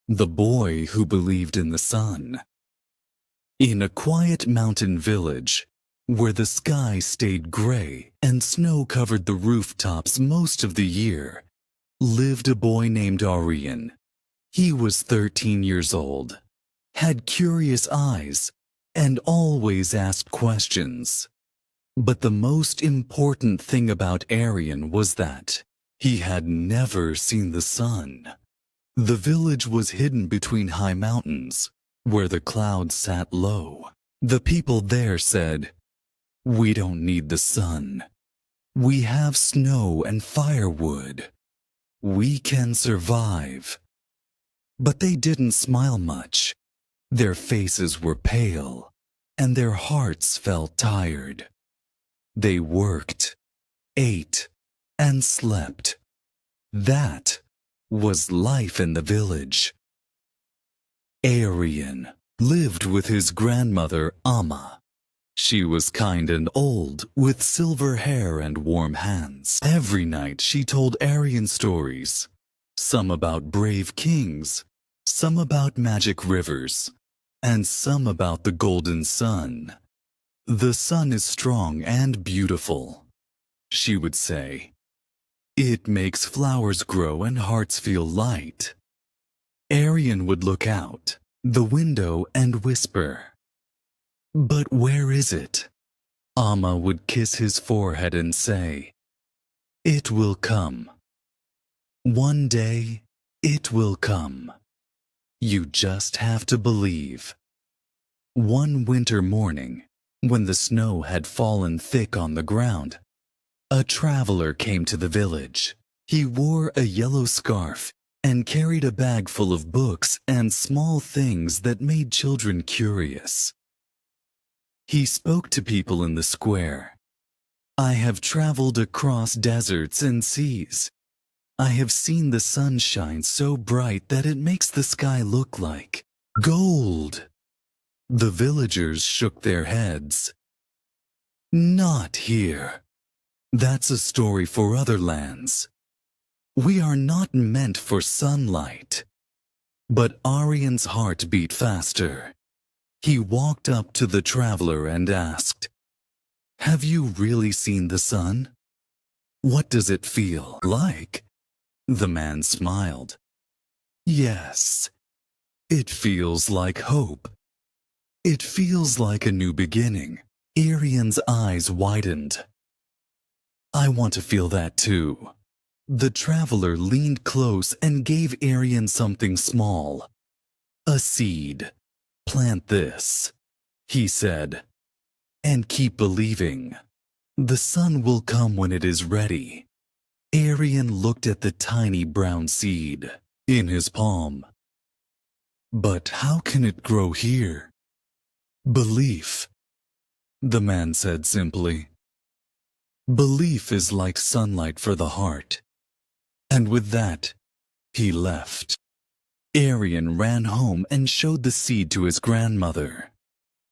The Boy Who Believed in the Sun. In a quiet mountain village, where the sky stayed gray and snow covered the rooftops most of the year, lived a boy named Aryan. He was 13 years old, had curious eyes, and always asked questions. But the most important thing about Aryan was that he had never seen the sun. The village was hidden between high mountains, where the clouds sat low. The people there said, "We don't need the sun. We have snow and firewood. We can survive." But they didn't smile much. Their faces were pale, and their hearts felt tired. They worked, ate, and slept. That was life in the village. Aryan lived with his grandmother, Amma. She was kind and old, with silver hair and warm hands. Every night she told Aryan stories, some about brave kings, some about magic rivers, and some about the golden sun. "The sun is strong and beautiful," she would say. "It makes flowers grow and hearts feel light." Aryan would look out the window and whisper, "But where is it?" Amma would kiss his forehead and say, "It will come. One day, it will come. You just have to believe." One winter morning, when the snow had fallen thick on the ground, a traveler came to the village. He wore a yellow scarf and carried a bag full of books and small things that made children curious. He spoke to people in the square. "I have traveled across deserts and seas. I have seen the sun shine so bright that it makes the sky look like gold." The villagers shook their heads. "Not here. That's a story for other lands. We are not meant for sunlight." But Aryan's heart beat faster. He walked up to the traveler and asked, "Have you really seen the sun? What does it feel like?" The man smiled. "Yes, it feels like hope. It feels like a new beginning." Aryan's eyes widened. "I want to feel that too." The traveler leaned close and gave Aryan something small. "A seed. Plant this," he said, "and keep believing. The sun will come when it is ready." Aryan looked at the tiny brown seed in his palm. "But how can it grow here?" "Belief," the man said simply. "Belief is like sunlight for the heart." And with that, he left. Aryan ran home and showed the seed to his grandmother.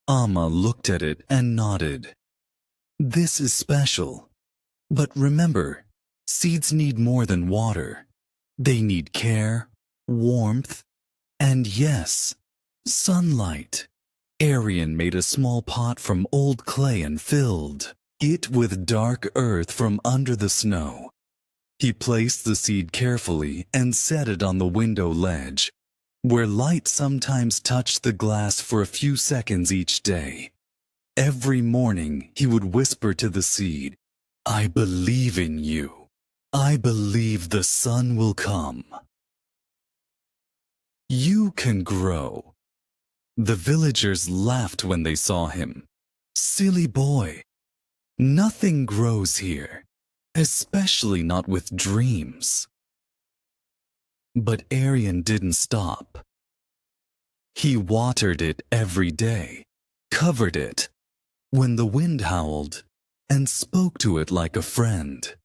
Amma looked at it and nodded. "This is special. But remember, seeds need more than water. They need care, warmth, and yes, sunlight." Aryan made a small pot from old clay and filled it with dark earth from under the snow. He placed the seed carefully and set it on the window ledge, where light sometimes touched the glass for a few seconds each day. Every morning he would whisper to the seed, "I believe in you. I believe the sun will come. You can grow." The villagers laughed when they saw him. "Silly boy. Nothing grows here, especially not with dreams." But Aryan didn't stop. He watered it every day, covered it when the wind howled, and spoke to it like a friend.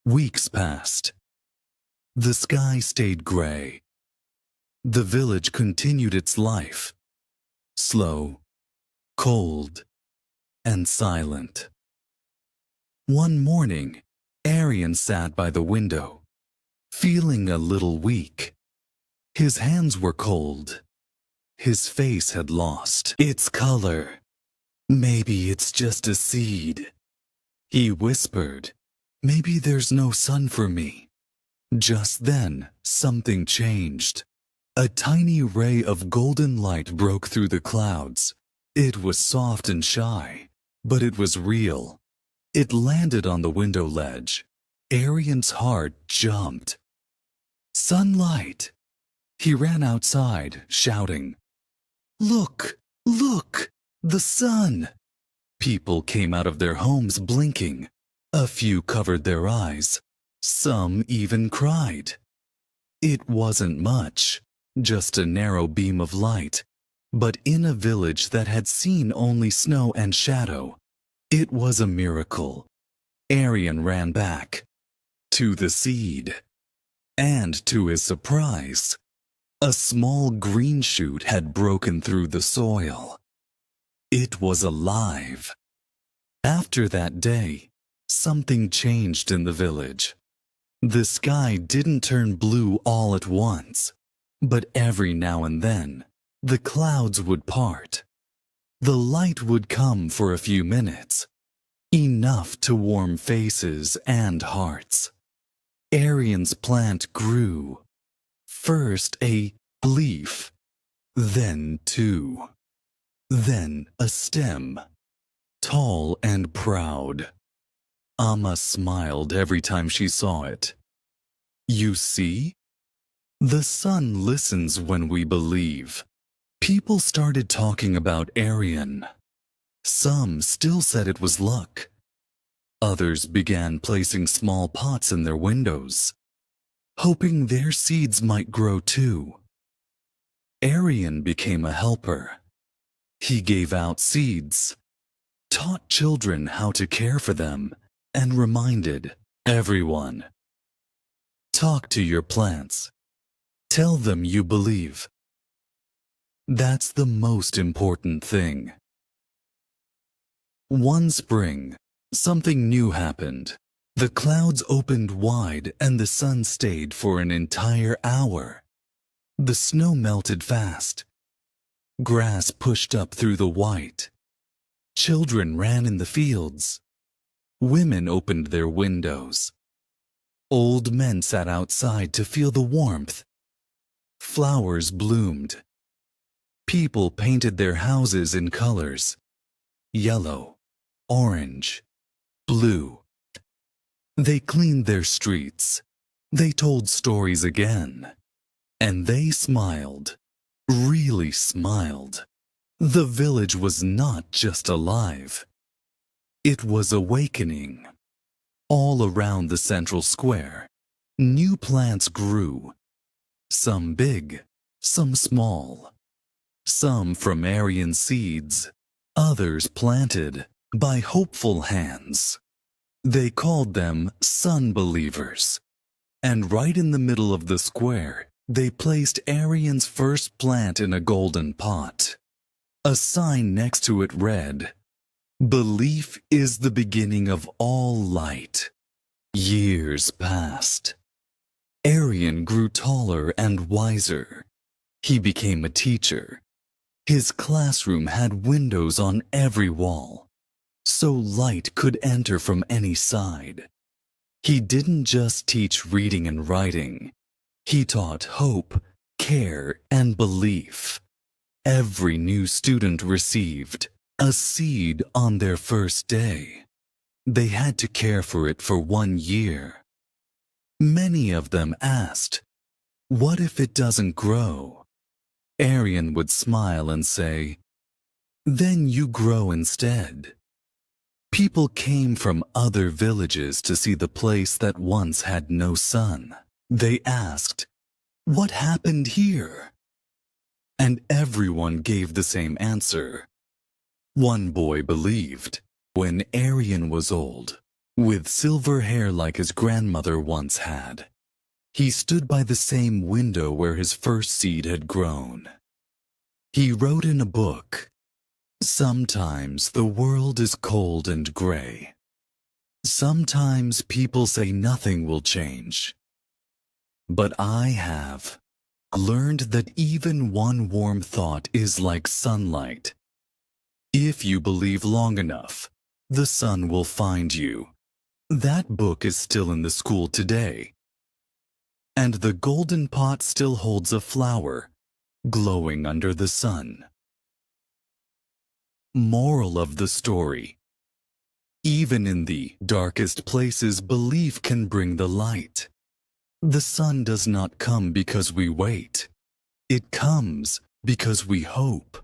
Weeks passed. The sky stayed gray. The village continued its life, slow, cold, and silent. One morning, Aryan sat by the window, feeling a little weak. His hands were cold. His face had lost its color. Maybe it's just a seed. He whispered, maybe there's no sun for me. Just then, something changed. A tiny ray of golden light broke through the clouds. It was soft and shy, but it was real. It landed on the window ledge. Arian's heart jumped. Sunlight! He ran outside, shouting, "Look! Look! The sun!" People came out of their homes blinking. A few covered their eyes. Some even cried. It wasn't much, just a narrow beam of light. But in a village that had seen only snow and shadow, it was a miracle. Arian ran back to the seed. And to his surprise, a small green shoot had broken through the soil. It was alive. After that day, something changed in the village. The sky didn't turn blue all at once, but every now and then, the clouds would part. The light would come for a few minutes, enough to warm faces and hearts. Arian's plant grew. First a leaf, then two, then a stem, tall and proud. Amma smiled every time she saw it. You see? The sun listens when we believe. People started talking about Arian. Some still said it was luck. Others began placing small pots in their windows, hoping their seeds might grow too. Arian became a helper. He gave out seeds, taught children how to care for them, and reminded everyone, talk to your plants. Tell them you believe. That's the most important thing. One spring, something new happened. The clouds opened wide and the sun stayed for an entire hour. The snow melted fast. Grass pushed up through the white. Children ran in the fields. Women opened their windows. Old men sat outside to feel the warmth. Flowers bloomed. People painted their houses in colors: yellow, orange, blue. They cleaned their streets. They told stories again. And they smiled, really smiled. The village was not just alive. It was awakening. All around the central square, new plants grew. Some big, some small. Some from Aryan seeds, others planted by hopeful hands. They called them sun believers. And right in the middle of the square, they placed Arian's first plant in a golden pot. A sign next to it read, "Belief is the beginning of all light." Years passed. Arian grew taller and wiser. He became a teacher. His classroom had windows on every wall, so light could enter from any side. He didn't just teach reading and writing. He taught hope, care, and belief. Every new student received a seed on their first day. They had to care for it for 1 year. Many of them asked, "What if it doesn't grow?" Arian would smile and say, "Then you grow instead." People came from other villages to see the place that once had no sun. They asked, "What happened here?" And everyone gave the same answer. One boy believed, when Arian was old, with silver hair like his grandmother once had, he stood by the same window where his first seed had grown. He wrote in a book, "Sometimes the world is cold and gray. Sometimes people say nothing will change. But I have. Learned that even one warm thought is like sunlight. If you believe long enough, the sun will find you. That book is still in the school today. And the golden pot still holds a flower, glowing under the sun. Moral of the story: even in the darkest places, belief can bring the light. The sun does not come because we wait. It comes because we hope.